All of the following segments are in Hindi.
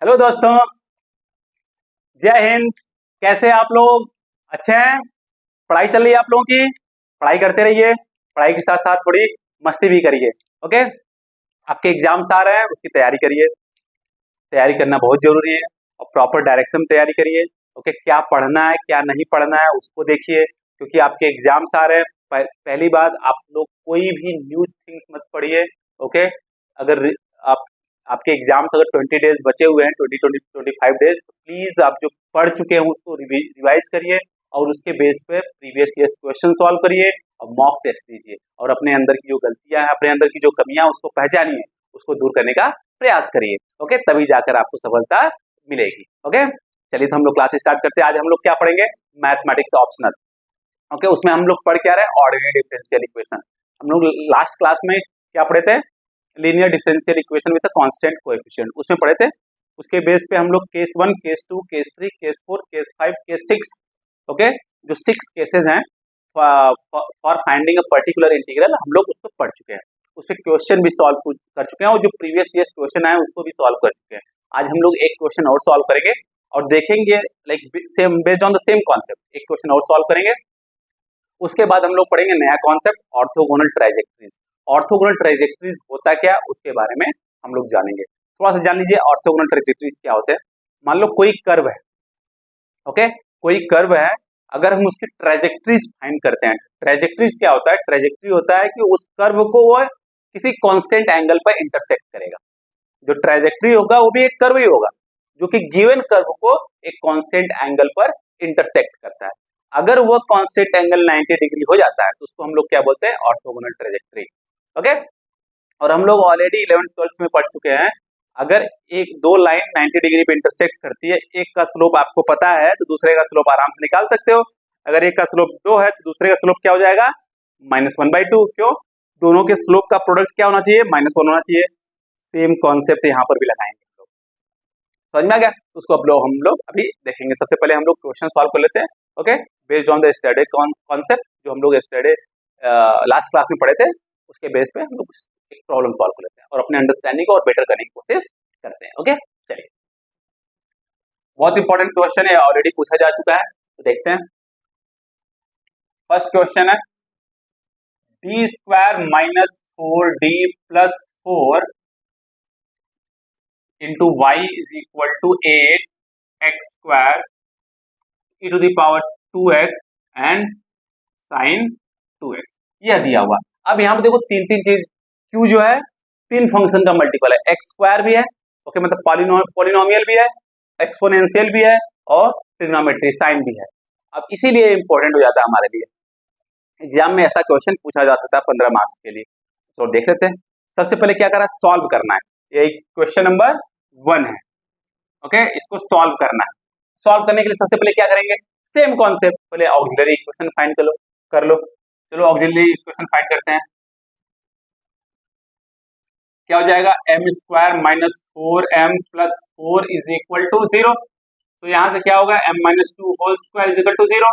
हेलो दोस्तों, जय हिंद। कैसे हैं आप लोग? अच्छे हैं? पढ़ाई चल रही है आप लोगों की? पढ़ाई करते रहिए, पढ़ाई के साथ साथ थोड़ी मस्ती भी करिए। ओके, आपके एग्जाम्स आ रहे हैं, उसकी तैयारी करिए। तैयारी करना बहुत जरूरी है और प्रॉपर डायरेक्शन में तैयारी करिए। ओके, क्या पढ़ना है क्या नहीं पढ़ना है उसको देखिए, क्योंकि आपके एग्जाम्स आ रहे हैं। पहली बात, आप लोग कोई भी न्यू थिंग्स मत पढ़िए। ओके, अगर आप आपके एग्जाम्स अगर 20 डेज बचे हुए हैं, 25 डेज, तो प्लीज आप जो पढ़ चुके हैं उसको रिवाइज करिए और उसके बेस पे प्रीवियस ईयर्स क्वेश्चन सॉल्व करिए और मॉक टेस्ट दीजिए और अपने अंदर की जो गलतियां हैं, अपने अंदर की जो कमियां, उसको पहचानिए, उसको दूर करने का प्रयास करिए। ओके, तभी जाकर आपको सफलता मिलेगी। ओके, चलिए तो हम लोग क्लास स्टार्ट करते हैं। आज हम लोग क्या पढ़ेंगे? Mathematics optional. ओके, उसमें हम लोग पढ़ क्या रहे हैं? Ordinary differential equation. हम लोग लास्ट क्लास में क्या पढ़े थे? Linear differential equation with constant coefficient, उसमें पढ़े थे। उसके बेस पे हम लोग case 1, case 2, case 3, case 4, case 5, case 6, okay, जो 6 केसेस हैं for finding a particular integral, हम लोग उसको पढ़ चुके हैं। उसके क्वेश्चन भी सॉल्व कर चुके हैं और जो प्रीवियस ईयर्स क्वेश्चन आए उसको भी सॉल्व कर चुके हैं। आज हम लोग एक क्वेश्चन और सॉल्व करेंगे और देखेंगे like same based on the same concept. एक क्वेश्चन और सॉल्व करेंगे, उसके बाद हम लोग पढ़ेंगे नया कॉन्सेप्ट ऑर्थोगोनल ट्राइजेक्टरीज। ऑर्थोगोनल ट्राइजेक्टरीज होता क्या, उसके बारे में हम लोग जानेंगे। थोड़ा सा जान लीजिए ऑर्थोगोनल ट्राइजेक्टरीज क्या होते हैं। मान लो कोई कर्व है, ओके, कोई कर्व है, अगर हम उसकी ट्राइजेक्टरीज फाइंड करते हैं। ट्राइजेक्टरीज क्या होता है? ट्राइजेक्टरी होता है कि उस कर्व को वो किसी कांस्टेंट एंगल पर इंटरसेक्ट करेगा। जो ट्राइजेक्टरी होगा वो भी एक कर्व ही होगा, जो कि गिवन कर्व को एक कांस्टेंट एंगल पर इंटरसेक्ट करता है। अगर वो कांस्टेंट एंगल 90 डिग्री हो जाता है तो उसको हम लोग क्या बोलते हैं? ऑर्थोगोनल ट्राइजेक्टरी। ओके, और हम लोग ऑलरेडी 11th 12th में पढ़ चुके हैं, अगर एक दो लाइन 90 डिग्री पे इंटरसेक्ट करती है, एक का स्लोप आपको पता है तो दूसरे का स्लोप आराम से निकाल सकते हो। अगर एक का स्लोप 2 है तो दूसरे का स्लोप क्या हो जाएगा? -1/2। क्यों? दोनों के स्लोप का प्रोडक्ट क्या होना चाहिए? -1 होना चाहिए। सेम कॉन्सेप्ट यहाँ पर भी लगाएंगे। समझ में आ गया? उसको हम लोग अभी देखेंगे। सबसे पहले हम लोग क्वेश्चन सॉल्व कर लेते हैं। Okay, based on the study concept जो हम लोग स्टडी लास्ट क्लास में पढ़े थे, उसके बेस पे हम लोग एक प्रॉब्लम सॉल्व कर लेते हैं और अपने अंडरस्टैंडिंग को और बेटर करने की कोशिश करते हैं। ओके, चलिए, बहुत इंपॉर्टेंट क्वेश्चन है, ऑलरेडी पूछा जा चुका है, तो देखते हैं। फर्स्ट क्वेश्चन है d² - 4d + 4 into y is equal to 8x² e to the power 2x and sin 2x, यह दिया हुआ। अब यहाँ पे देखो तीन तीन चीज, q जो है तीन फंक्शन का मल्टीपल है, x² भी है, ओके, मतलब पॉलिनोमियल भी है, एक्सपोनेंशियल भी है और ट्रिग्नोमेट्री साइन भी है। अब इसीलिए इंपॉर्टेंट हो जाता है हमारे लिए, एग्जाम में ऐसा क्वेश्चन पूछा जा सकता है 15 मार्क्स के लिए। तो देख लेते हैं। सबसे पहले क्या करा? सॉल्व करना है। ये क्वेश्चन नंबर 1 है। ओके, इसको सॉल्व करना है। सॉल्व करने के लिए सबसे पहले क्या करेंगे? सेम कॉन्सेप्ट, पहले ऑक्सिलरी इक्वेशन फाइंड कर लो। चलो ऑक्सिलरी इक्वेशन फाइंड करते हैं। क्या हो जाएगा? m² - 4m + 4 = 0। तो यहां से क्या होगा? m - 2 whole square = 0।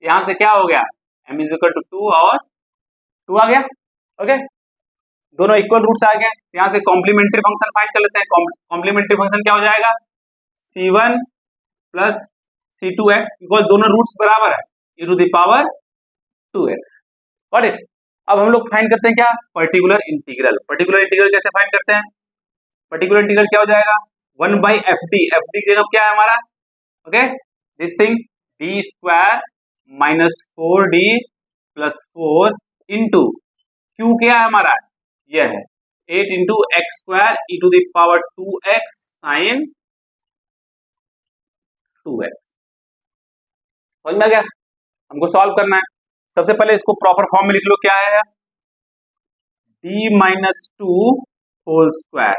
यहां से क्या हो गया? m = 2 और 2 आ गया। ओके, दोनों इक्वल रूट्स आ गए। यहां से कॉम्प्लीमेंट्री फंक्शन फाइंड कर लेते हैं। कॉम्प्लीमेंट्री फंक्शन क्या हो जाएगा? c1 + c2x, बिकॉज दोनों रूट्स बराबर है, e to the power 2x। Got it? अब हम लोग फाइंड करते हैं क्या? Particular integral. पर्टिकुलर इंटीग्रल कैसे फाइंड करते हैं? पर्टिकुलर इंटीग्रल क्या हो जाएगा? 1/fd। fd की जगह क्या है हमारा? Okay, this thing d² - 4d + 4 into q क्या है हमारा? यह है 8 × x² e to the power 2x sin 2x। समझ में आ गया? हमको सॉल्व करना है। सबसे पहले इसको प्रॉपर फॉर्म में लिख लो। क्या है? d - 2 whole square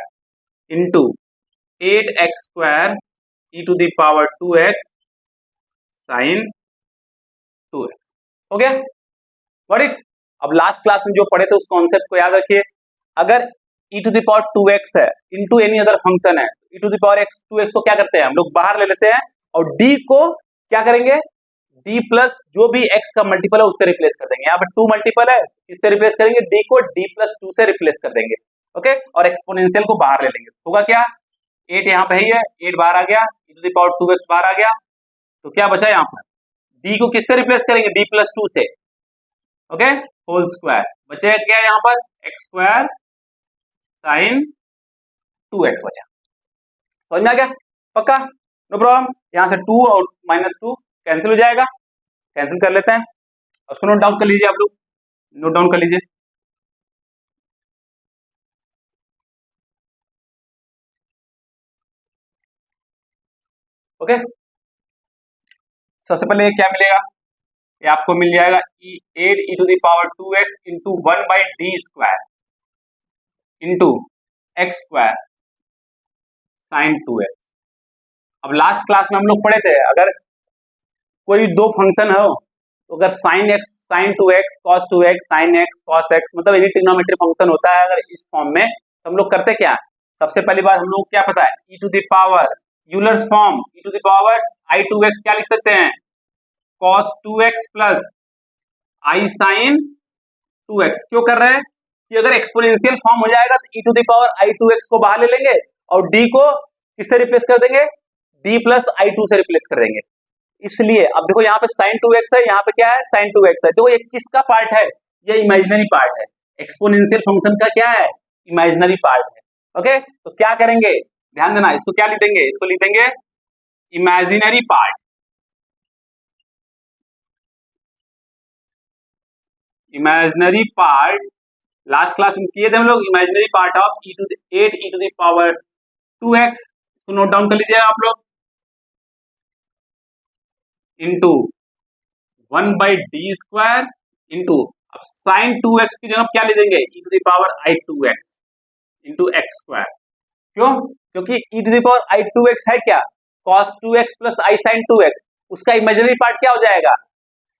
into 8x² e to the power 2x sin 2x। हो गया? Got it? अब लास्ट क्लास में जो पढ़े थे उस कॉन्सेप्ट को याद रखिए। अगर e to the power 2x है इंटू एनी अदर फंक्शन है, e to the power x 2x को क्या करते हैं? हम लोग बाहर ले लेते हैं और d को क्या करेंगे? d प्लस जो भी x का मल्टीपल है उससे रिप्लेस कर देंगे। यहाँ पे 2 मल्टीपल है, किससे रिप्लेस करेंगे? d को d + 2 से रिप्लेस कर देंगे। ओके, और एक्सपोनेंशियल को बाहर ले लेंगे। होगा क्या? 8 यहाँ पे ही है, 8 बाहर आ गया, e to the power 2x बाहर आ गया। तो क्या बचा यहाँ पर, d को किससे रिप्लेस करेंगे, d प्लस 2 से, ओके, होल स्क्वायर। बचेगा क्या यहाँ पर, x स्क्वायर साइन 2x बचा। समझ में आ गया, पक्का, नो प्रॉब्लम। यहाँ से 2 और -2 कैंसिल हो जाएगा, कैंसिल कर लेते हैं, उसको नोट डाउन कर लीजिए, आप लोग नोट डाउन कर लीजिए। ओके, सबसे पहले क्या मिलेगा, ये आपको मिल जाएगा 8 e to the power 2x into 1 by D square into x square sine 2x। अब लास्ट क्लास में हम लोग पढ़े थे, अगर कोई दो फंक्शन हो तो अगर sine x sine 2x cos 2x sine x cos x, मतलब एनी ट्रिग्नोमेट्री फंक्शन होता है अगर इस फॉर्म में, तो हम लोग करते क्या, सबसे पहली बात हम लोग क्या पता है, e to the power Euler's form, e to the power i2x क्या लिख सकते हैं, cos 2x plus i sin 2x। क्यों कर रहे हैं कि अगर एक्सपोनेंशियल फॉर्म हो जाएगा तो e to the power i2x को बाहर ले लेंगे और d को किससे रिप्लेस कर देंगे, d प्लस i2 से रिप्लेस कर देंगे। इसलिए अब देखो यहाँ पे sin 2x है, यहाँ पे क्या है sin 2x है, देखो ये किसका पार्ट है, ये इमेजिनरी पार्ट है, एक्सपोनेंशियल फंक्शन का क्या है, इमेजिनरी पार्ट है। ओके, तो क्या करेंगे, ध्यान देना, इसको क्या लिख देंगे, इसको लिख देंगे imaginary part, imaginary part, last class में किए थे हम लोग, imaginary part of 8 e to the power 2x, इसको नोट डाउन कर लीजिएगा आप लोग, into 1 by D square into, अब साइन 2x की जगह क्या ले देंगे, e to the power i2x into x square. क्यों, क्योंकि e to the power i2x है क्या, cos 2x plus i sin 2x, उसका इमेजिनरी पार्ट क्या हो जाएगा,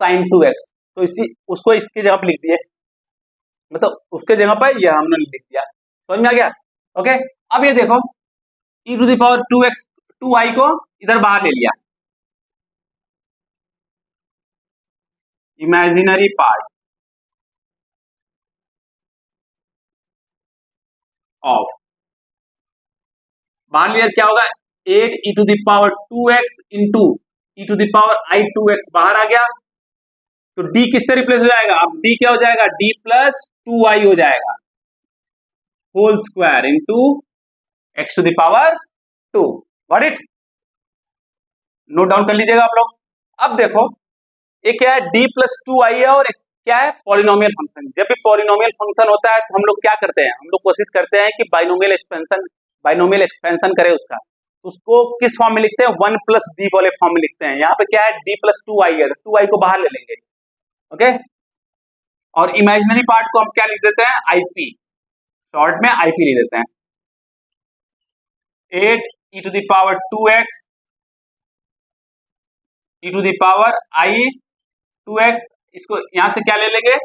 sin 2x, तो इसी उसको इसकी जगह पे लिख दिए, मतलब उसके जगह पर यह हमने लिख दिया। समझ में आ गया, ओके। अब ये देखो e to the power 2x 2i को इधर बाहर ले लिया, इमेजिनरी पार्ट ऑफ, बाहर लिया क्या होगा, 8 e to the power 2x into e to the power i2x बाहर आ गया, तो d किससे रिप्लेस हो जाएगा, अब d क्या हो जाएगा, d प्लस 2i हो जाएगा, whole square into x to the power 2। Got it, note down कर लीजिएगा आप लोग। अब देखो ये क्या है, d प्लस 2i है और क्या है, पॉलिनोमियल फंक्शन। जब भी पॉलिनोमियल फंक्शन होता है तो हम लोग क्या करते हैं, हम लोग कोशिश करते हैं कि बाइनोमियल एक्सपेंशन करें उसका, उसको किस फॉर्म में लिखते हैं, 1 प्लस डी वाले फॉर्म में लिखते हैं। यहाँ पे क्या है, d प्लस 2i है, तो 2i को बाहर ले लेंगे, ओके। और इमेजिनरी पार्ट को हम क्या लिख देते हैं, ip, शॉर्ट में ip लिख देते हैं, 8 e to the power 2x e to the power i 2x, इसको यहां से क्या ले लेंगे,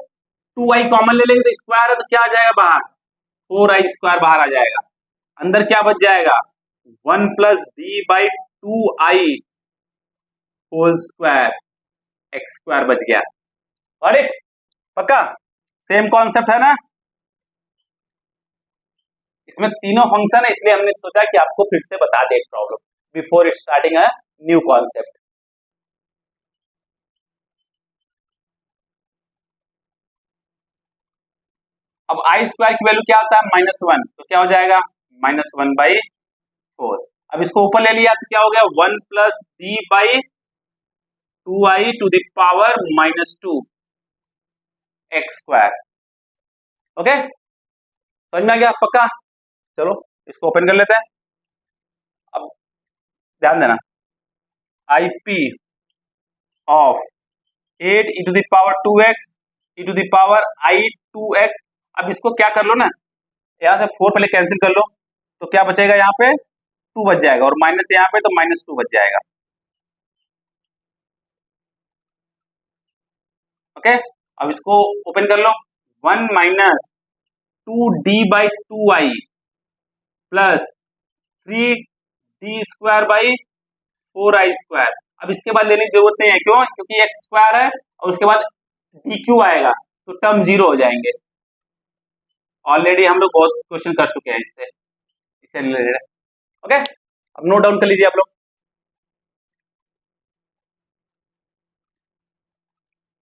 2i कॉमन ले लेंगे तो स्क्वायर है तो क्या आ जाएगा बाहर, 4i स्क्वायर बाहर आ जाएगा, अंदर क्या बच जाएगा, 1 plus d by 2i whole square x square बच गया। और इट पक्का सेम कॉन्सेप्ट है ना, इसमें तीनों फंक्शन है, इसलिए हमने सोचा कि आपको फिर से बता दे problem before starting a new concept. अब आई स्क्वायर की वैल्यू क्या आता है, -1, तो क्या हो जाएगा, -1 बाई 4। अब इसको ऊपर ले लिया तो क्या हो गया, 1 plus d by 2i to the power -2 x square. Okay, समझ में आ गया पक्का, चलो इसको ओपन कर लेते हैं। अब ध्यान देना, I P of 8 e to the power 2x e to the power i2x। अब इसको क्या कर लो ना, यहाँ से 4 पहले कैंसिल कर लो, तो क्या बचेगा, यहाँ पे 2 बच जाएगा और माइनस यहाँ पे तो -2 बच जाएगा। ओके, अब इसको ओपन कर लो, 1 minus 2d by 2i plus 3d square by 4i square. अब इसके बाद लेने की जरूरत नहीं है, क्यों, क्योंकि एक्स स्क्वायर है और उसके बाद डी क्यू आएगा तो टर्म 0 हो जाएंगे। ऑलरेडी हम लोग बहुत क्वेश्चन कर चुके हैं इससे रिलेटेड। ओके, अब नोट डाउन कर लीजिए आप लोग।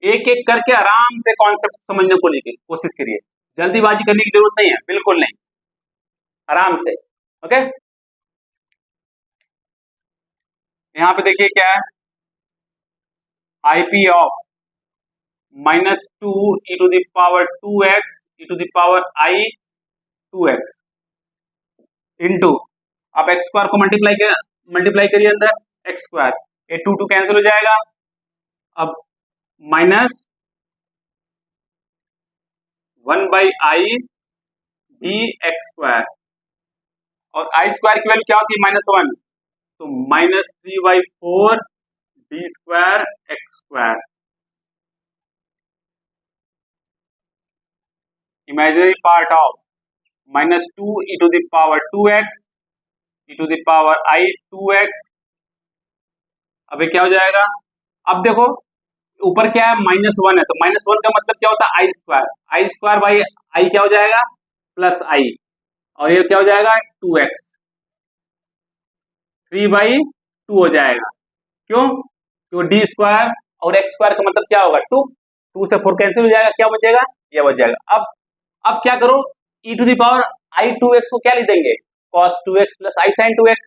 एक एक करके आराम से कॉन्सेप्ट समझने को लेके कोशिश करिए, जल्दीबाजी करने की जरूरत नहीं है, बिल्कुल नहीं, आराम से। ओके, यहां पे देखिए क्या है, IP of -2 e to the power 2x e to the power I 2x into, आप एक्स स्क्वायर को मल्टीप्लाई करिए अंदर एक्स स्क्वायर, ये 2 कैंसिल हो जाएगा, अब माइनस 1/i dx स्क्वायर, और आई स्क्वायर की वैल्यू क्या होती है -1, तो -3/4 d square x square, imaginary part of -2 e to the power 2x e to the power I 2x, अभी क्या हो जाएगा, अब देखो ऊपर क्या है -1 है, तो -1 का मतलब क्या होता है आई स्क्वायर बाई आई क्या हो जाएगा प्लस आई, और ये क्या हो जाएगा 2x 3/2 हो जाएगा, क्यों, तो डी स्क्वायर और एक्स स्क्वायर का मतलब क्या होगा 2 से 4 कैंसिल हो जाएगा, क्या बचेगा ये बच जाएगा। अब क्या करो, e to the power I 2x को क्या लिख देंगे cos 2x plus I sin 2x,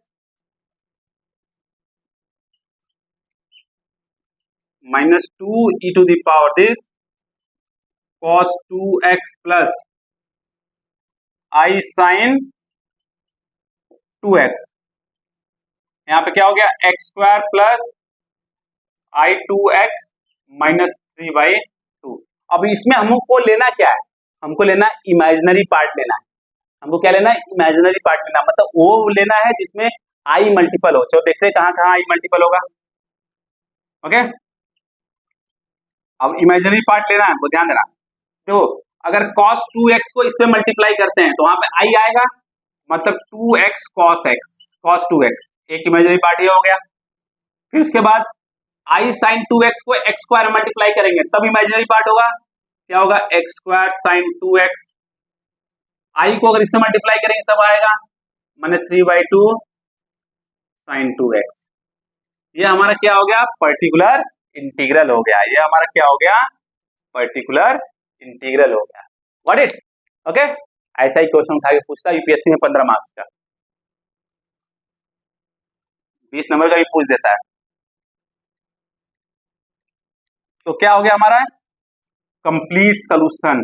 -2 e to the power this cos 2x plus I sin 2x, यहाँ पे क्या हो गया x square plus I 2x -3/2। अब इसमें हमको लेना क्या है, हमको लेना इमेजिनरी पार्ट लेना है, हमको क्या लेना है इमेजिनरी पार्ट लेना, मतलब वो लेना है जिसमें आई मल्टीपल हो। चलो देखते हैं कहाँ कहाँ आई मल्टीपल होगा। ओके, अब इमेजिनरी पार्ट लेना है, वो ध्यान देना। देखो अगर cos 2x को इसमें मल्टीप्लाई करते हैं तो वहां पे आई आएगा, मतलब 2x cos 2x, एक इमेजिनरी पार्ट ये हो गया। फिर उसके बाद I sin 2x को x स्क्वायर मल्टीप्लाई करेंगे तब इमेजिनरी पार्ट होगा, क्या होगा x square sin 2x, I को अगर इससे मल्टीप्लाई करेंगे तब आएगा -3/2 sin 2x। ये हमारा क्या हो गया पर्टिकुलर इंटीग्रल हो गया, ये हमारा क्या हो गया पर्टिकुलर इंटीग्रल हो गया। व्हाट इट, ओके, ऐसा ही क्वेश्चन उठा के पूछता यूपीएससी में 15 मार्क्स का, 20 नंबर का भी पूछ देता है। तो क्या हो गया हमारा complete solution,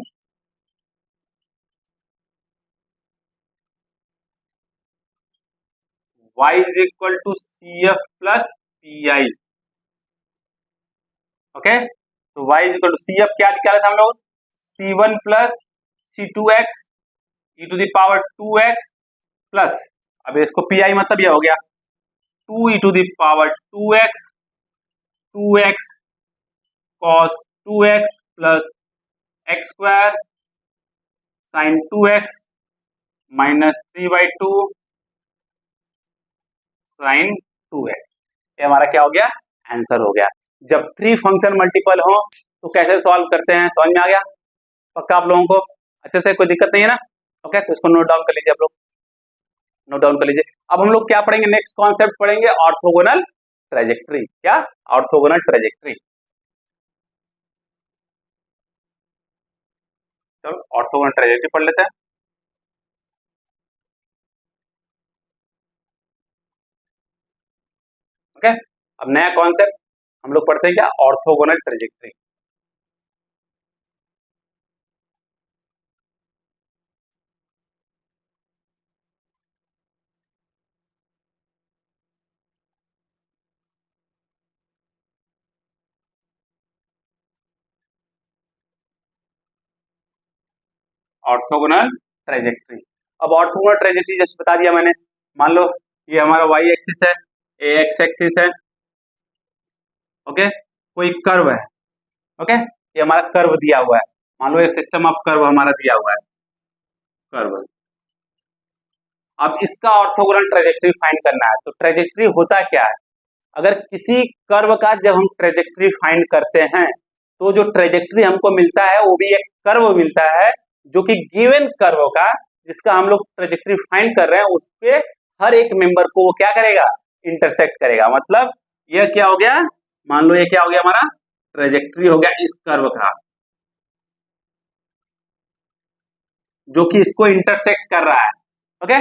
y is equal to CF plus PI। Okay, तो y is equal to CF क्या निकाला था हम लोग C1 plus C2x e to the power 2x plus, अब इसको PI मतलब यह हो गया 2 e to the power 2x cos 2x plus x square sin 2x -3/2 sin 2x, ये हमारा क्या हो गया आंसर हो गया। जब 3 फंक्शन मल्टीपल हो तो कैसे सॉल्व करते हैं, समझ में आ गया पक्का आप लोगों को अच्छे से, कोई दिक्कत नहीं है ना। ओके, तो इसको नोट डाउन कर लीजिए आप लोग, नोट डाउन कर लीजिए। अब हम लोग क्या पढ़ेंगे, नेक्स्ट कॉन्सेप्ट पढ़ेंगे ऑर्थोगोनल ट्रेजेक्ट्री। क्या ऑर्थोगोनल ट्रेजेक्ट्री, चलो ऑर्थोगोनल ट्रेजेक्ट्री पढ़ लेते हैं। ओके, अब नया कॉन्सेप्ट हम लोग पढ़ते हैं क्या ऑर्थोगोनल ट्रेजेक्ट्री। ऑर्थोगोनल ट्रेजेक्ट्री, अब ऑर्थोगोनल ट्रेजेक्ट्री जैसे बता दिया मैंने, मान लो ये हमारा y एक्सिस है, ये x एक्सिस है, ओके, कोई कर्व है, ओके, ये हमारा कर्व दिया हुआ है, मान लो ये सिस्टम ऑफ कर्व हमारा दिया हुआ है कर्व। अब इसका ऑर्थोगोनल ट्रेजेक्ट्री फाइंड करना है, तो ट्रेजेक्ट्री होता क्या है, अगर किसी कर्व का जब हम ट्रेजेक्ट्री फाइंड करते हैं तो जो ट्रेजेक्ट्री हमको मिलता है वो भी एक कर्व मिलता है, जो कि गिवन कर्व का जिसका हम लोग ट्रेजेक्ट्री फाइंड कर रहे हैं उस पे हर एक मेंबर को वो क्या करेगा, इंटरसेक्ट करेगा। मतलब यह क्या हो गया, मान लो ये क्या हो गया, हमारा ट्रेजेक्ट्री हो गया इस कर्व का, जो कि इसको इंटरसेक्ट कर रहा है। ओके,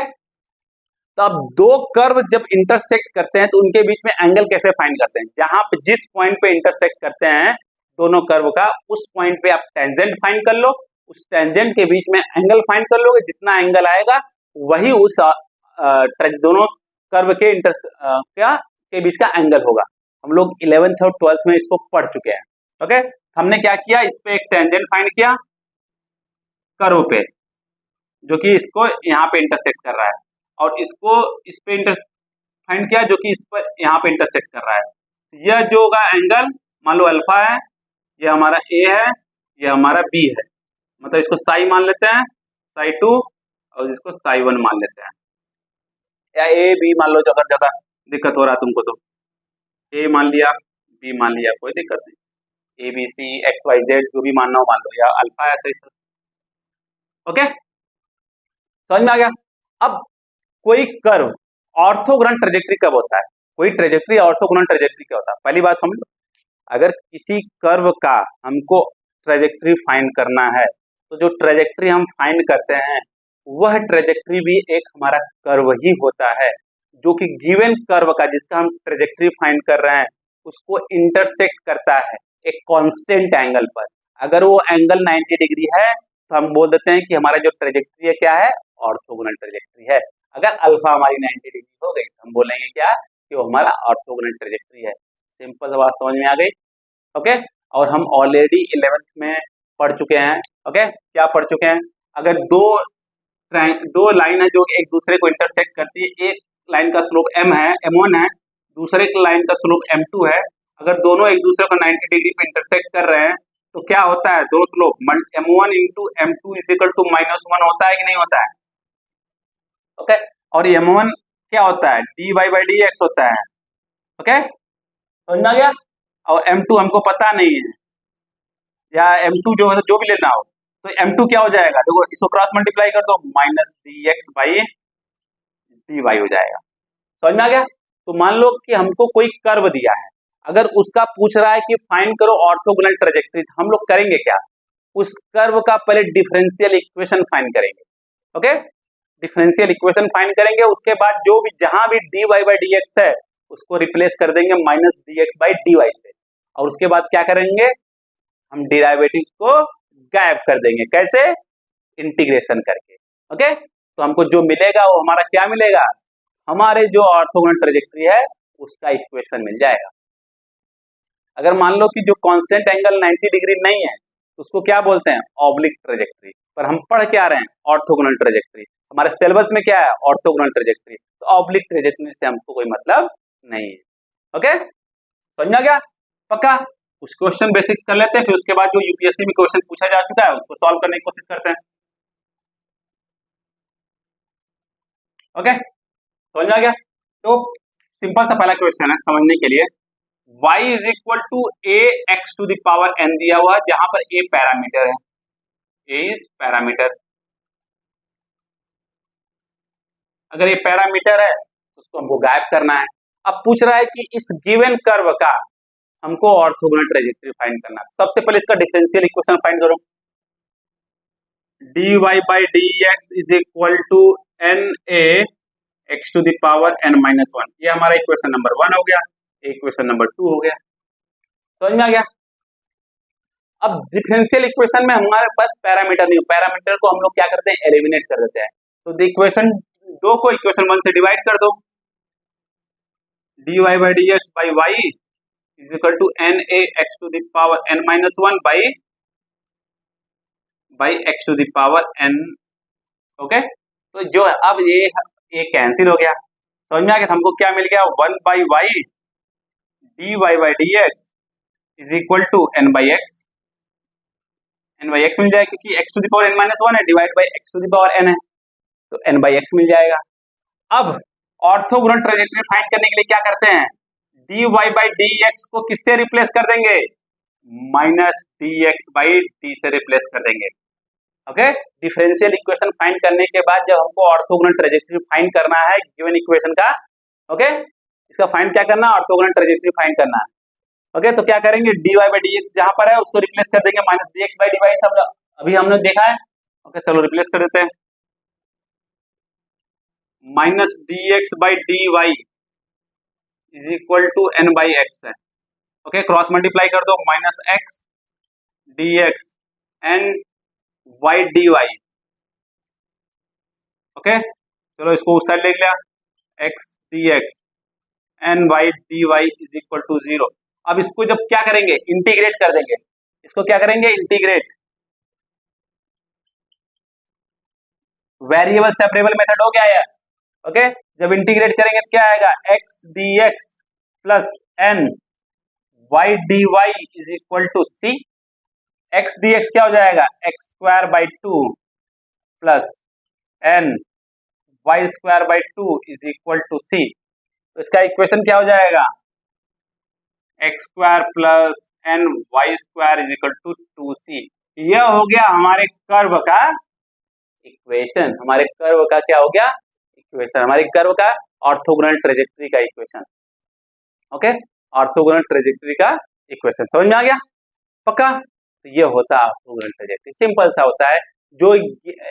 तो अब दो कर्व जब इंटरसेक्ट करते हैं तो उनके बीच में एंगल कैसे फाइंड करते हैं, जहां पे जिस पॉइंट पे इंटरसेक्ट करते हैं दोनों कर्व का, उस पॉइंट पे आप टेंजेंट फाइंड कर लो, उस टेंजेंट के बीच में एंगल फाइंड कर लोगे, जितना एंगल आएगा वही उस दोनों कर्व के के बीच का एंगल होगा। हम लोग 11th और 12th में इसको पढ़ चुके हैं। ओके, हमने क्या किया, इस पे एक टेंजेंट फाइंड किया कर्व पे, जो कि इसको यहाँ पे इंटरसेक्ट कर रहा है, और इसको इस पे फाइंड किया जो कि इस पर यहाँ पे इंटरसेक्ट कर रहा है। यह जो होगा एंगल, मान लो अल्फा है, ये हमारा ए है, ये हमारा बी है, मतलब इसको साई मान लेते हैं, साई 2, और इसको साई 1 मान लेते हैं, या ए बी मान लो, जो अगर ज्यादा दिक्कत हो रहा है तुमको तो ए मान लिया, बी मान लिया, कोई दिक्कत नहीं, a b c x y z जो भी मानना हो मान लो, या अल्फा ऐसे ही। ओके, समझ में आ गया। अब कोई कर्व ऑर्थोगोनल ट्रेजेक्ट्री कब होता है, कोई ट्रेजेक्ट्री ऑर्थोगोनल ट्रेजेक्ट्री क्या होता है, पहली बात समझ लो। अगर किसी कर्व का हमको ट्रेजेक्ट्री फाइंड करना है तो जो ट्रेजेक्ट्री हम फाइंड करते हैं वह ट्रेजेक्ट्री भी एक हमारा कर्व ही होता है, जो कि गिवन कर्व का जिसका हम ट्रेजेक्ट्री फाइंड कर रहे हैं उसको इंटरसेक्ट करता है एक कांस्टेंट एंगल पर। अगर वो एंगल 90 डिग्री है तो हम बोल देते हैं कि हमारा जो ट्रेजेक्ट्री है क्या है, ऑर्थोगोनल ट्रेजेक्ट्री है। अगर अल्फा हमारी 90 डिग्री हो गई तो हम बोलेंगे क्या, कि वो हमारा ऑर्थोगोनल ट्रेजेक्ट्री है। सिंपल बात समझ में आ गई। ओके, और हम ऑलरेडी 11th में पढ़ चुके हैं। ओके, क्या पढ़ चुके हैं, अगर दो लाइन है जो एक दूसरे को इंटरसेक्ट करती है, एक लाइन का स्लोप m है, m1 है, दूसरे लाइन का स्लोप m2 है, अगर दोनों एक दूसरे को 90 डिग्री पे इंटरसेक्ट कर रहे हैं तो क्या होता है, दो slope m1 into m2 is equal to -1 होता है कि नहीं होता है। ओके, और m1 क्या होता है, dy बाई dx होता है। ओके, समझ में आ गया। और m2 हमको पता नहीं है, या m2 जो भी लेना हो, तो m2 क्या हो जाएगा, देखो इसको क्रॉस मल्टीप्लाई कर दो, -dx बाई dy हो जाएगा। समझ में आ गया। तो मान लो कि हमको कोई कर्व दिया है, अगर उसका पूछ रहा है कि फाइंड करो ऑर्थोगोनल ट्रेजेक्ट्री, हम लोग करेंगे क्या, उस कर्व का पहले डिफरेंशियल इक्वेशन फाइंड करेंगे। ओके, डिफरेंशियल इक्वेशन फाइंड करेंगे, उसके बाद जो भी जहां भी dy बाई dx है उसको रिप्लेस कर देंगे -dx बाई dy से, और उसके बाद क्या करेंगे, हम डेरिवेटिव को गायब कर देंगे, कैसे, इंटीग्रेशन करके। ओके, तो हमको जो मिलेगा वो हमारा क्या मिलेगा, हमारे जो ऑर्थोगोनल ट्रेजेक्ट्री है उसका इक्वेशन मिल जाएगा। अगर मान लो कि जो कांस्टेंट एंगल 90 डिग्री नहीं है तो उसको क्या बोलते हैं, ऑब्लिक ट्रेजेक्ट्री, पर हम पढ़ के आ रहे हैं ऑर्थोगोनल ट्रेजेक्ट्री, हमारे सिलेबस में क्या है, ऑर्थोगोनल ट्रेजेक्ट्री, तो ऑब्लिक ट्रेजेक्ट्री से हमको कोई मतलब नहीं है। ओके, समझ में आ गया, पक्का। कुछ क्वेश्चन बेसिक्स कर लेते हैं, फिर उसके बाद जो यूपीएससी में क्वेश्चन पूछा जा चुका है उसको सॉल्व करने की कोशिश करते हैं। ओके, समझ में आ गया। तो सिंपल सा पहला क्वेश्चन है समझने के लिए, y is equal to a x to the power n दिया हुआ है, जहां पर a पैरामीटर है, a इज पैरामीटर। अगर ये पैरामीटर है तो उसको हमको गायब करना है। अब पूछ रहा है कि इस गिवन कर्व का हमको ऑर्थोगोनल ट्रेजेक्ट्री फाइंड करना है। सबसे पहले इसका डिफरेंशियल इक्वेशन फाइंड करो, dy by dx is equal to na x to the power n-1, ये हमारा इक्वेशन नंबर 1 हो गया, इक्वेशन नंबर 2 हो गया। समझ में आ गया। अब डिफरेंशियल इक्वेशन में हमारे पास पैरामीटर नहीं, पैरामीटर को हम लोग क्या करते हैं, एलिमिनेट कर देते हैं। तो इक्वेशन 2 को इक्वेशन 1 से डिवाइड कर दो, dy by dx by y is equal to na x to the power n-1 by x to the power n। Okay, तो जो अब ये कैंसिल हो गया, समझ में आ गया। हमको क्या मिल गया, 1 by y dy by dx is equal to n by x मिल जाएगा, क्योंकि x to the power n-1 है, divide by x to the power n है, तो n बाई x मिल जाएगा। अब ऑर्थोगोनल ट्रेजेक्ट्री फाइंड करने के लिए क्या करते हैं, dy बाई dx को किससे रिप्लेस कर देंगे, -dx बाई d से रिप्लेस कर देंगे। ओके, डिफरेंशियल इक्वेशन फाइंड करने के बाद जब हमको ऑर्थोगोनल ट्रेजेक्टरी फाइंड करना है गिवन इक्वेशन का, ओके, इसका फाइंड क्या करना है, ऑर्थोगोनल ट्रेजेक्टरी फाइंड करना है। ओके, तो क्या करेंगे, dy बाई डी एक्स जहां पर है उसको रिप्लेस कर देंगे minus d x by d y, सब अभी हमने देखा है। ओके, चलो रिप्लेस कर देते हैं, minus d x by d y is equal to n by x है। ओके, क्रॉस मल्टीप्लाई कर दो, minus x d x n y d y. Okay, चलो इसको उस साइड देख लिया, x d x n y d y is equal to 0। अब इसको जब क्या करेंगे, इंटीग्रेट कर देंगे, इसको क्या करेंगे, इंटीग्रेट, वेरिएबल सेपरेबल मेथड हो गया यार। ओके, जब इंटीग्रेट करेंगे तो क्या आएगा, x d x plus n y d y is equal to c. X d x क्या हो जाएगा, x square by two plus n y square by two is equal to c. तो इसका इक्वेशन क्या हो जाएगा, x square plus n y square is equal to 2c। यह हो गया हमारे कर्व का इक्वेशन, हमारे कर्व का क्या हो गया, इक्वेशन, हमारे कर्व का ऑर्थोगोनल ट्रेजेक्टरी का इक्वेशन। ओके, ऑर्थोगोनल ट्रेजेक्टरी का इक्वेशन समझ में आ गया पक्का। तो ये होता है ऑर्थोगोनल ट्रेजेक्टरी, सिंपल सा होता है। जो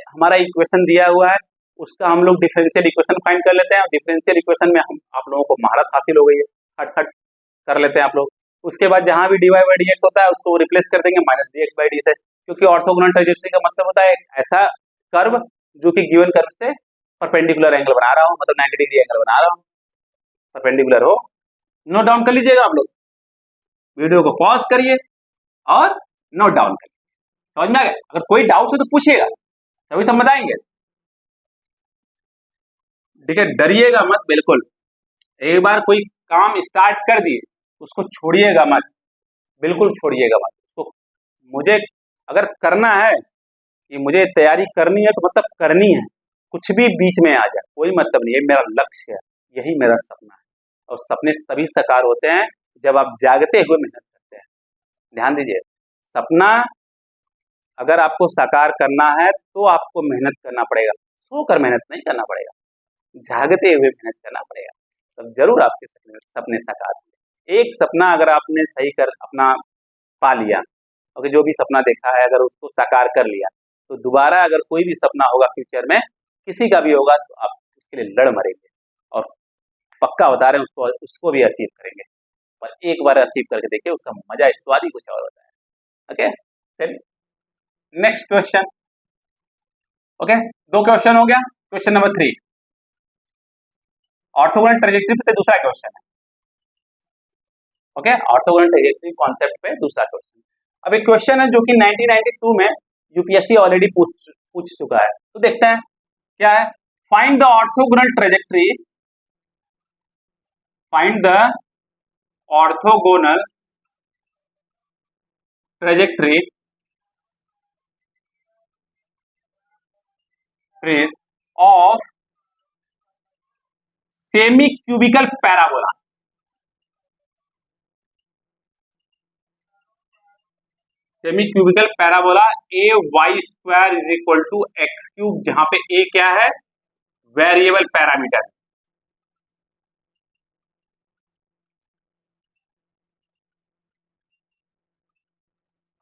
हमारा इक्वेशन दिया हुआ है उसका हम लोग डिफरेंशियल इक्वेशन फाइंड कर लेते हैं, और डिफरेंशियल इक्वेशन में हम आप लोगों को महारत हासिल हो गई है, खट खट कर लेते हैं आप लोग। उसके बाद जहां भी dy बाई डी एक्स होता है उसको रिप्लेस कर देंगे minus d x by D से, क्योंकि ऑर्थोगोनल ट्रेजेक्टरी का मतलब होता है ऐसा कर्व जो कि गिवन कर्व से परपेंडिकुलर एंगल बना रहा हूं, मतलब 90 डिग्री एंगल बना रहा हूं, परपेंडिकुलर हो। नोट डाउन कर लीजिएगा आप लोग, वीडियो को पॉज करिए और नोट डाउन करिए, समझ में आ गया। अगर कोई डाउट हो तो पूछिएगा, तभी तो हम बताएंगे, ठीक है, डरिएगा मत बिल्कुल। एक बार कोई काम स्टार्ट कर दिए उसको छोड़िएगा मत, बिल्कुल छोड़िएगा मत उसको। मुझे अगर करना है कि मुझे तैयारी करनी है तो मतलब करनी है, कुछ भी बीच में आ जाए कोई मतलब नहीं, ये मेरा लक्ष्य है, यही मेरा सपना है। और सपने तभी साकार होते हैं जब आप जागते हुए मेहनत करते हैं। ध्यान दीजिए, सपना अगर आपको साकार करना है तो आपको मेहनत करना पड़ेगा, सोकर मेहनत नहीं करना पड़ेगा, जागते हुए मेहनत करना पड़ेगा, तब जरूर आपके सपने साकार होंगे। एक सपना अगर आपने सही कर अपना पा लिया, और जो भी सपना देखा है अगर उसको साकार कर लिया, तो दोबारा अगर कोई भी सपना होगा फ्यूचर में, किसी का भी होगा, तो आप उसके लिए लड़ मरेंगे, और पक्का बता रहे हैं उसको भी अचीव करेंगे। पर एक बार अचीव करके देखिए, उसका मजा स्वाद ही कुछ और होता है। ओके, चलिए नेक्स्ट क्वेश्चन। ओके, 2 क्वेश्चन हो गया। क्वेश्चन नंबर 3 ऑर्थोगोनल ट्रेजेक्टरी पे दूसरा क्वेश्चन है। ओके, ऑर्थोगोनल ट्रेजेक्टरी कॉन्सेप्ट पे दूसरा क्वेश्चन। अब एक क्वेश्चन है जो कि 1992 में यूपीएससी ऑलरेडी पूछ चुका है, तो देखते हैं क्या है। Find the orthogonal trajectory, find the orthogonal trajectory of semi cubical parabola. Semi cubical parabola a y square is equal to x cube, जहां पे ए क्या है, वेरिएबल पैरामीटर।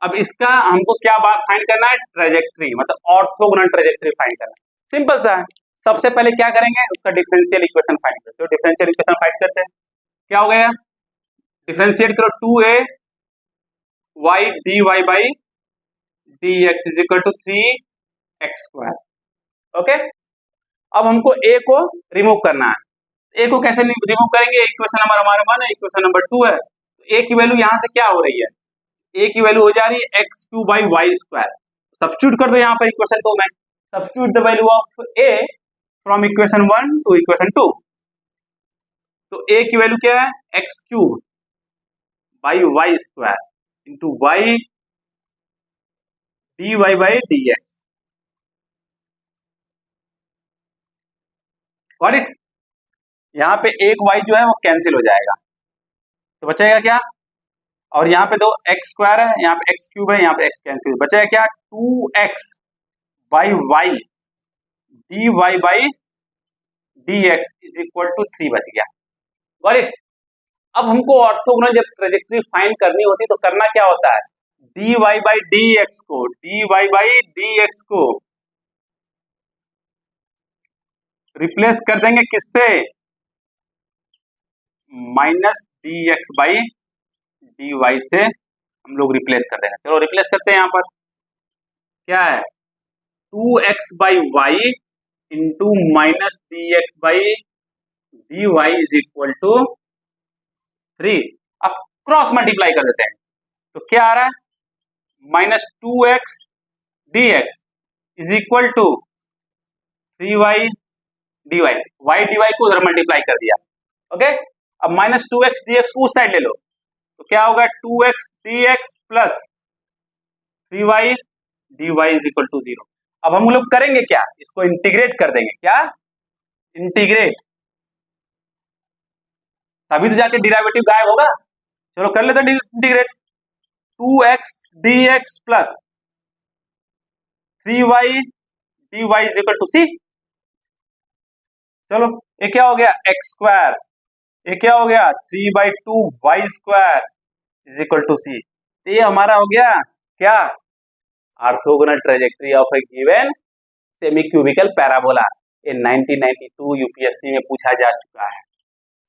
अब इसका हमको क्या बात फाइंड करना है, ट्रेजेक्टरी, मतलब ऑर्थोगोनल ट्रेजेक्टरी फाइंड करना है। सिंपल सा है, सबसे पहले क्या करेंगे, उसका डिफरेंशियल इक्वेशन फाइंड करते हैं। डिफरेंशियल इक्वेशन फाइंड करते हैं, क्या हो गया, डिफरेंशिएट करो 2a y d y by d x is equal to 3x square. Okay, अब हमको a को रिमूव करना है। a को कैसे रिमूव करेंगे, इक्वेशन नंबर हमारा 1 है, इक्वेशन नंबर 2 है, तो a की वैल्यू यहां से क्या हो रही है, a की वैल्यू हो जा रही है x cube by y square. Substitute कर दो यहाँ पर इक्वेशन 2 में, substitute the value of a from equation 1 to equation 2। तो a की वैल्यू क्या है, x cube by y square into y d y by d x. Got it. यहाँ पे एक y जो है वो कैंसिल हो जाएगा, तो बचेगा क्या, और यहाँ पे 2 एक्स स्क्वायर है, यहाँ पे एक्स क्यूब है, यहाँ पे एक्स कैंसिल, बचेगा क्या 2x by y d y by d x is equal to 3 बच गया। Got it. अब हमको ऑर्थोगोनल जब ट्रेजेक्ट्री फाइंड करनी होती तो करना क्या होता है, d y by d x को रिप्लेस कर देंगे किससे, minus d x by d y से हम लोग रिप्लेस कर देंगे। चलो रिप्लेस करते हैं। यहाँ पर क्या है, 2x by y into minus d x by d y is equal to 3। अब क्रॉस मल्टीप्लाई कर देते हैं तो क्या आ रहा है, minus 2x d x is equal to 3y d y, y d y को उधर मल्टीप्लाई कर दिया। ओके, अब माइनस 2x डी एक्स को उस साइड ले लो तो क्या होगा, 2x d x plus 3y d y is equal to 0। अब हम लोग करेंगे क्या, इसको इंटीग्रेट कर देंगे। क्या इंटीग्रेट, तभी तो जाके डिराइवेटिव गायब होगा। चलो कर लेते हैं integrate, 2x d x plus 3y d y is equal to c. चलो ये क्या हो गया, एक्स स्क्वायर, ये क्या हो गया 3/2 y square is equal to c. तो ये हमारा हो गया क्या, orthogonal trajectory of a given semi cubical parabola. ये 1992 यूपीएससी में पूछा जा चुका है।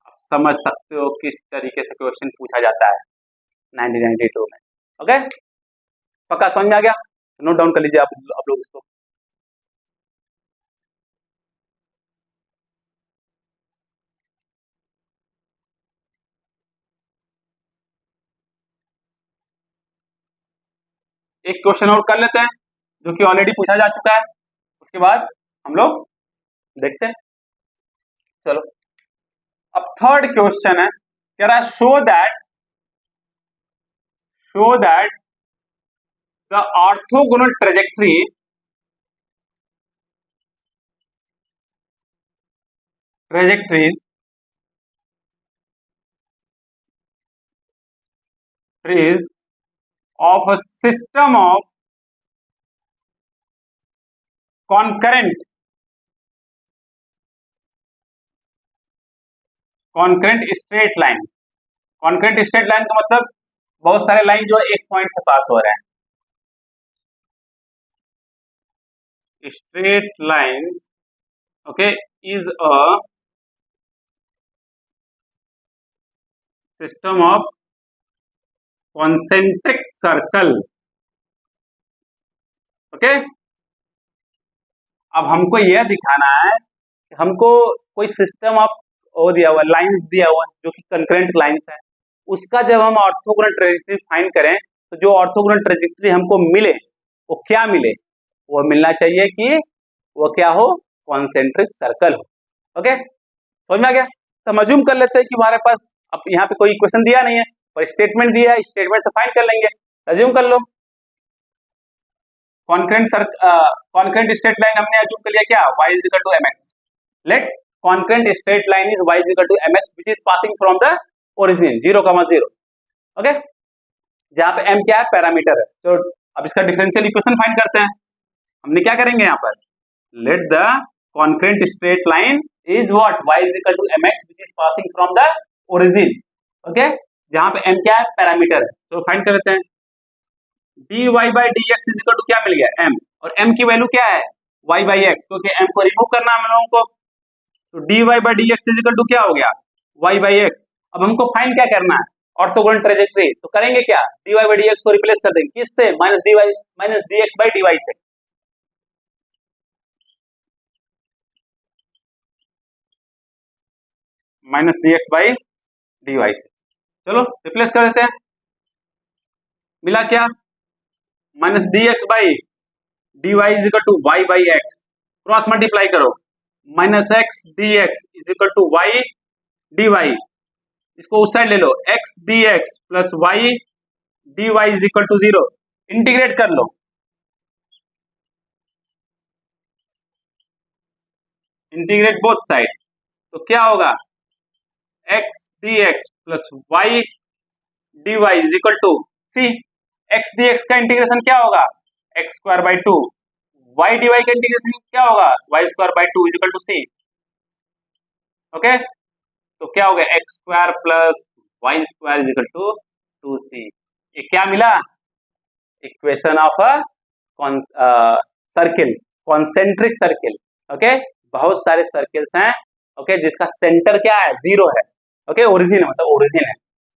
आप समझ सकते हो किस तरीके से क्वेश्चन पूछा जाता है 1992 में। ओके, पक्का समझ में आ गया, नोट डाउन कर लीजिए आप लोग इसको। एक क्वेश्चन और कर लेते हैं जो कि ऑलरेडी पूछा जा चुका है, उसके बाद हम लोग देखते हैं। चलो अब थर्ड क्वेश्चन है, कह रहा है show that the orthogonal trajectories of a system of concurrent straight line। concurrent straight line का मतलब बहुत सारे लाइन जो एक पॉइंट से पास हो रहे हैं। straight lines okay is a system of concentric circle। Okay, अब हमको यह दिखाना है कि हमको कोई सिस्टम ऑफ वो दिया हुआ, लाइंस दिया हुआ जो कि कंकरेंट लाइंस है, उसका जब हम ऑर्थोगोनल ट्रेजेक्ट्री फाइंड करें तो जो ऑर्थोगोनल ट्रेजेक्ट्री हमको मिले वो क्या मिले, वो मिलना चाहिए कि वो क्या हो, कॉन्सेंट्रिक सर्कल हो। ओके, समझ में आ गया। तो हम अज्यूम कर लेते हैं कि हमारे पास अब यहाँ पे कोई इक्वेशन दिया नहीं है पर स्टेटमेंट दिया है, स्टेटमेंट से फाइंड कर लेंगे। अज्यूम कर लो कॉन्करेंट स्ट्रेट लाइन हमने अज्यूम कर लिया क्या, y is equal to mx। Let concurrent straight line is y is equal to mx which is passing from the origin 0,0। Okay, जहां पे m क्या है, पैरामीटर है। तो अब इसका डिफरेंशियल इक्वेशन फाइंड करते हैं। हमने क्या करेंगे यहाँ पर, let the concurrent straight line is what, y is equal to mx which is passing from the origin. Okay, जहां पे m क्या है, पैरामीटर है। तो फाइंड कर लेते हैं, dy by d x is equal to क्या मिल गया, m, और m की वैल्यू क्या है, y बाई एक्स, क्योंकि m को रिमूव करना है हम लोगों को। तो dy by d x is equal to क्या हो गया, y बाई एक्स। अब हमको फाइंड क्या करना है, ऑर्थोगोनल ट्रेजेक्ट्री। तो करेंगे क्या, dy बाई डी एक्स को रिप्लेस कर देंगे किससे, minus d x by d y से। Minus d x by d y से। चलो रिप्लेस कर देते हैं, मिला क्या, minus d x by d y is equal to y by x, cross multiply करो, minus x d x is equal to y d y, इसको उस साइड ले लो, x d x plus y d y is equal to 0। Integrate कर लो, इंटीग्रेट बोथ साइड, तो क्या होगा, x d x plus y d y is equal to c. X d x का इंटीग्रेशन क्या होगा, x square by 2 y d y का इंटीग्रेशन क्या होगा, y square by two is equal to c. Okay, तो क्या हो गया x square plus y square is equal to two c. ये क्या मिला, equation of a circle, concentric circle. Okay, बहुत सारे सर्किल्स हैं, ओके, जिसका सेंटर क्या है, जीरो है। ओके, ओरिजिन मतलब ओरिजिन है।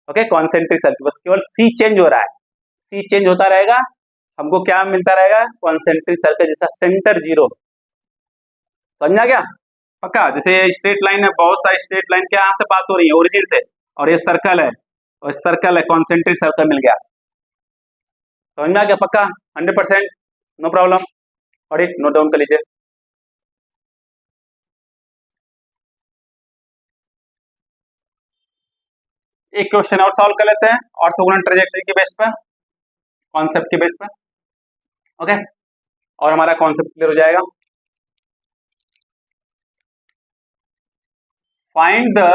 ओके, कॉन्सेंट्रिक सर्किल, बस केवल सी चेंज हो रहा है, सी चेंज होता रहेगा, हमको क्या मिलता रहेगा, कॉन्सेंट्रिक सर्किल जिसका सेंटर जीरो। समझा क्या, पक्का। जैसे स्ट्रेट लाइन है, बहुत सारी स्ट्रेट लाइन क्या यहाँ से पास हो रही है, ओरिजिन से, और ये सर्कल है, और सर्कल है, कॉन्सेंट्रिक सर्कल मिल गया। समझ में आ गया, पक्का 100%, नो प्रॉब्लम। और एक नोट डाउन कर लीजिए। एक क्वेश्चन और सॉल्व कर लेते हैं ऑर्थोगोनल ट्रेजेक्टरी के बेस पर, कॉन्सेप्ट के बेस पर। ओके, और हमारा कॉन्सेप्ट क्लियर हो जाएगा। Find the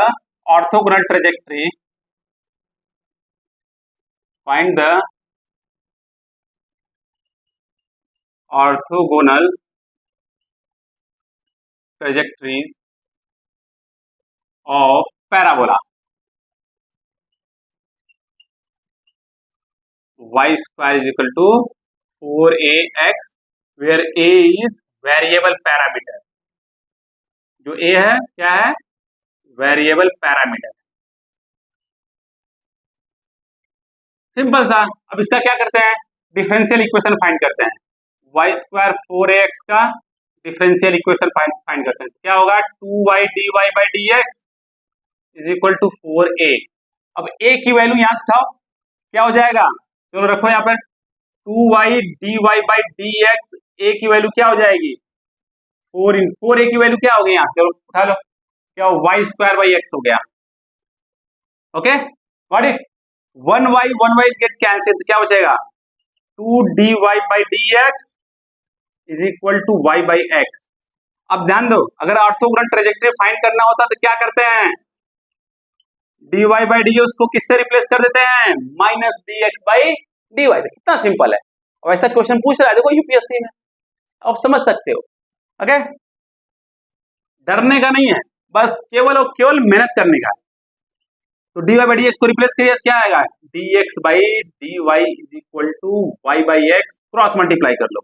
orthogonal trajectory, find the orthogonal trajectories of parabola y square is equal to 4ax where a is variable parameter। जो a है क्या है, वेरिएबल पैरामीटर। सिंपल सा। अब इसका क्या करते हैं, डिफरेंशियल इक्वेशन फाइंड करते हैं। y स्क्वायर 4ax का डिफरेंशियल इक्वेशन फाइंड करते हैं। क्या होगा, 2y dy by d x is equal to 4a। अब a की वैल्यू यहां से उठाओ, क्या हो जाएगा, चलो रखो यहाँ पर 2y dy by d x, a की वैल्यू क्या हो जाएगी 4 a की वैल्यू क्या हो गई यहाँ, चलो उठा लो, क्या हो y स्क्वायर बाई एक्स हो गया। Okay, got it. 1y get cancel, क्या बचेगा 2 dy by d x is equal to y by x. अब ध्यान दो, अगर ऑर्थोगोनल ट्रेजेक्टरी फाइंड करना होता तो क्या करते हैं, dy बाई डी उसको किससे रिप्लेस कर देते हैं, minus d x by d y. कितना सिंपल है, और ऐसा क्वेश्चन पूछ रहा है देखो यूपीएससी में, आप समझ सकते हो। ओके, डरने का नहीं है, बस केवल और केवल मेहनत करने का। तो d y by d x को रिप्लेस करिए, क्या आएगा, d x by d y is equal to y by x, cross multiply कर लो,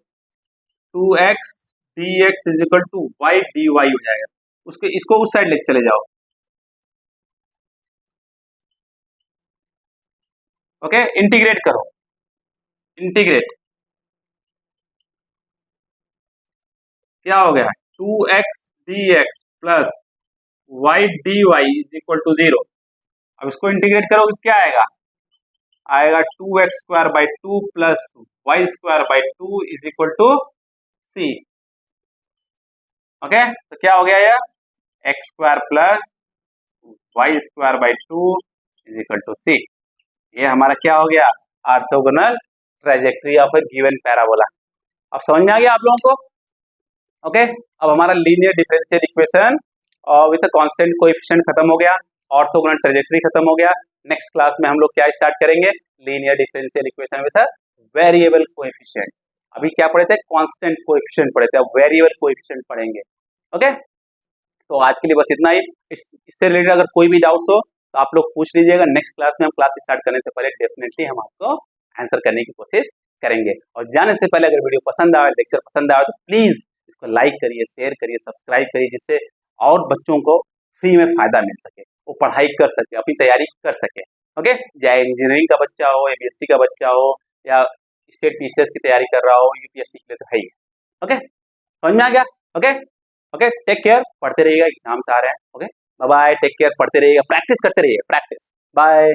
2x d x is equal to y d y हो जाएगा। उसके इसको उस साइड लेके चले जाओ। ओके, इंटीग्रेट करो, इंटीग्रेट, क्या हो गया 2x d x plus y d y is equal to 0। अब इसको इंटीग्रेट करोगे क्या आएगा, आएगा 2x square by two plus y square by two is equal to c. Okay, तो क्या हो गया ये, x square plus y square by two is equal to c. ये हमारा क्या हो गया, orthogonal trajectory of a given parabola. अब समझ में आ गया आप लोगों को। ओके, अब हमारा linear differential equation with constant coefficient खत्म हो गया, ऑर्थोगोनल ट्रेजेक्टरी खत्म हो गया। नेक्स्ट क्लास में हम लोग क्या स्टार्ट करेंगे, linear differential equation with variable coefficient. अभी क्या पढ़े थे, कांस्टेंट कोएफिशिएंट पढ़े थे, अब वेरिएबल कोएफिशिएंट पढ़ेंगे। ओके, तो आज के लिए बस इतना ही। इससे रिलेटेड अगर कोई भी डाउट्स हो तो आप लोग पूछ लीजिएगा। नेक्स्ट क्लास में हम क्लास स्टार्ट करने से पहले डेफिनेटली हम आपको आंसर करने की कोशिश करेंगे। और जाने से पहले अगर वीडियो पसंद आए, लेक्चर पसंद आए, तो प्लीज इसको लाइक करिए, शेयर करिए, सब्सक्राइब करिए, जिससे और बच्चों को फ्री में फायदा मिल सके, वो पढ़ाई कर सके, अपनी तैयारी कर सके। ओके, चाहे इंजीनियरिंग का बच्चा हो, एबीएससी का बच्चा हो, या स्टेट पीसीएस की तैयारी कर रहा हो, यूपीएससी के लिए तो है ही। ओके, समझ में आ गया। ओके ओके, टेक केयर, पढ़ते रहिएगा, एग्जाम्स आ रहे हैं। Okay, bye bye, take care, पढ़ते रहिएगा, प्रैक्टिस करते रहिए, प्रैक्टिस, बाय।